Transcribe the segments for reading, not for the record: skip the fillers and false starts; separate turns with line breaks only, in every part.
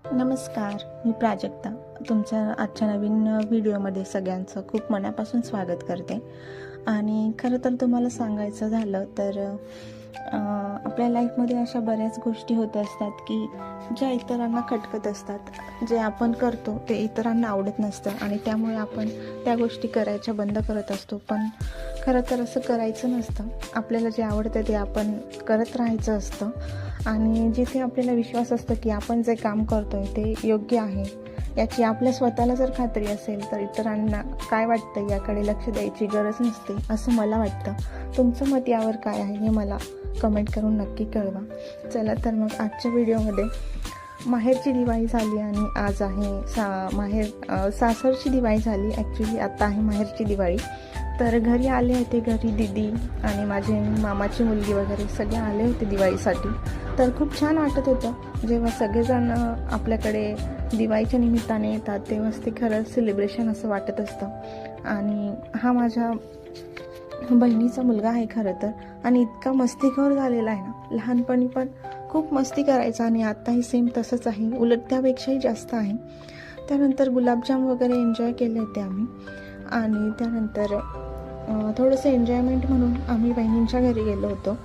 नमस्कार, मी प्राजक्ता. तुमच्या आजच्या नवीन व्हिडिओमध्ये सगळ्यांचं खूप मनापासून स्वागत करते. आणि खरं तर तुम्हाला सांगायचं झालं तर आपल्या लाईफमध्ये अशा बऱ्याच गोष्टी होत असतात की ज्या इतरांना खटकत असतात. जे आपण करतो ते इतरांना आवडत नसतं आणि त्यामुळे आपण त्या गोष्टी करायच्या बंद करत असतो. पण खरं तर असं करायचं नसतं. आपल्याला जे आवडतं ते आपण करत राहायचं असतं. आणि जिथे आपल्याला विश्वास असतो की आपण जे काम करतोय ते योग्य आहे याची आपल्या स्वतःला जर खात्री असेल तर इतरांना काय वाटतं याकडे लक्ष द्यायची गरज नसते असं मला वाटतं. तुमचं मत यावर काय आहे हे मला कमेंट करून नक्की कळवा. चला तर मग आजच्या व्हिडिओमध्ये माहेरची दिवाळी झाली आणि आज आहे सासरची दिवाळी झाली. ॲक्च्युली आत्ता आहे माहेरची दिवाळी. तर घरी आले होते, घरी दीदी आणि माझे मामाची मुलगी वगैरे सगळे आले होते दिवाळीसाठी. तर खूप छान वाटत होतं जेव्हा सगळेजण आपल्याकडे दिवाळीच्या निमित्ताने येतात तेव्हाच ते खरं सेलिब्रेशन असं वाटत असतं. आणि हा माझ्या बहिणीचा मुलगा आहे खरं तर, आणि इतका मस्तीखोर झालेला आहे ना. लहानपणी पण खूप मस्ती करायचा आणि आत्ताही सेम तसंच आहे, उलट त्यापेक्षाही जास्त आहे. त्यानंतर गुलाबजाम वगैरे एन्जॉय केले होते आम्ही. आणि त्यानंतर थोडंसं एन्जॉयमेंट म्हणून आम्ही बहिणींच्या घरी गेलो होतो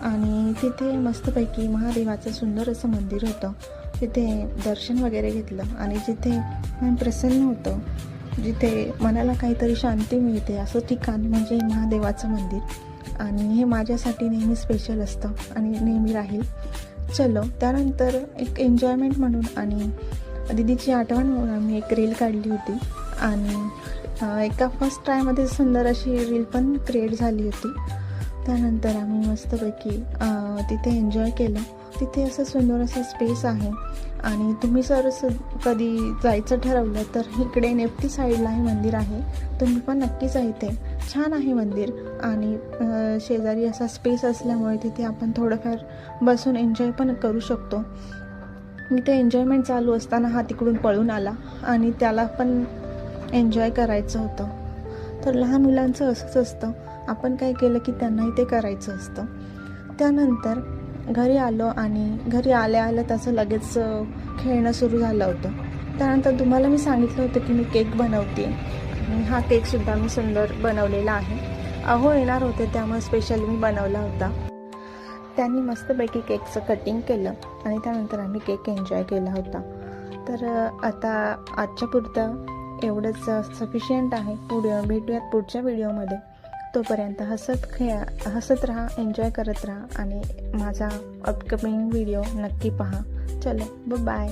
आणि तिथे मस्तपैकी महादेवाचं सुंदर असं मंदिर होतं. तिथे दर्शन वगैरे घेतलं आणि जिथे मन प्रसन्न होतं, जिथे मनाला काहीतरी शांती मिळते असं ठिकाण म्हणजे महादेवाचं मंदिर. आणि हे माझ्यासाठी नेहमी स्पेशल असतं आणि नेहमी राहील. चलो, त्यानंतर एक एन्जॉयमेंट म्हणून आणि दीदीची आठवण म्हणून आम्ही एक रील काढली होती आणि एका फर्स्ट ट्रायमध्ये सुंदर अशी रील पण क्रिएट झाली होती. त्यानंतर आम्ही मस्तपैकी तिथे एन्जॉय केलं. तिथे असं सुंदर असं स्पेस आहे आणि तुम्ही जर कधी जायचं ठरवलं तर इकडे नेप्ती साईडला हे मंदिर आहे. तुम्ही पण नक्कीच जा, इथे छान आहे मंदिर. आणि शेजारी असा स्पेस असल्यामुळे तिथे आपण थोडंफार बसून एन्जॉय पण करू शकतो. इथे एन्जॉयमेंट चालू असताना हा तिकडून पळून आला आणि त्याला पण एन्जॉय करायचं होतं. तर लहान मुलांचं असंच असतं, आपण काय केलं की त्यांनाही ते करायचं असतं. त्यानंतर घरी आलो आणि घरी आल्या त्याचं लगेच खेळणं सुरू झालं होतं. त्यानंतर तुम्हाला मी सांगितलं होतं की मी केक बनवते आणि हा केकसुद्धा मी सुंदर बनवलेला आहे. अहो येणार होते त्यामुळे स्पेशली मी बनवला होता. त्यांनी मस्तपैकी केकचं कटिंग केलं आणि त्यानंतर आम्ही केक एन्जॉय केला होता. तर आता आजच्या पुरतं एवढंच सफिशियंट आहे. भेटूयात पुढच्या व्हिडिओमध्ये. तोपर्यंत हसत राहा, एन्जॉय करत राहा आणि माझा अपकमिंग व्हिडिओ नक्की पहा. चलो, बाय.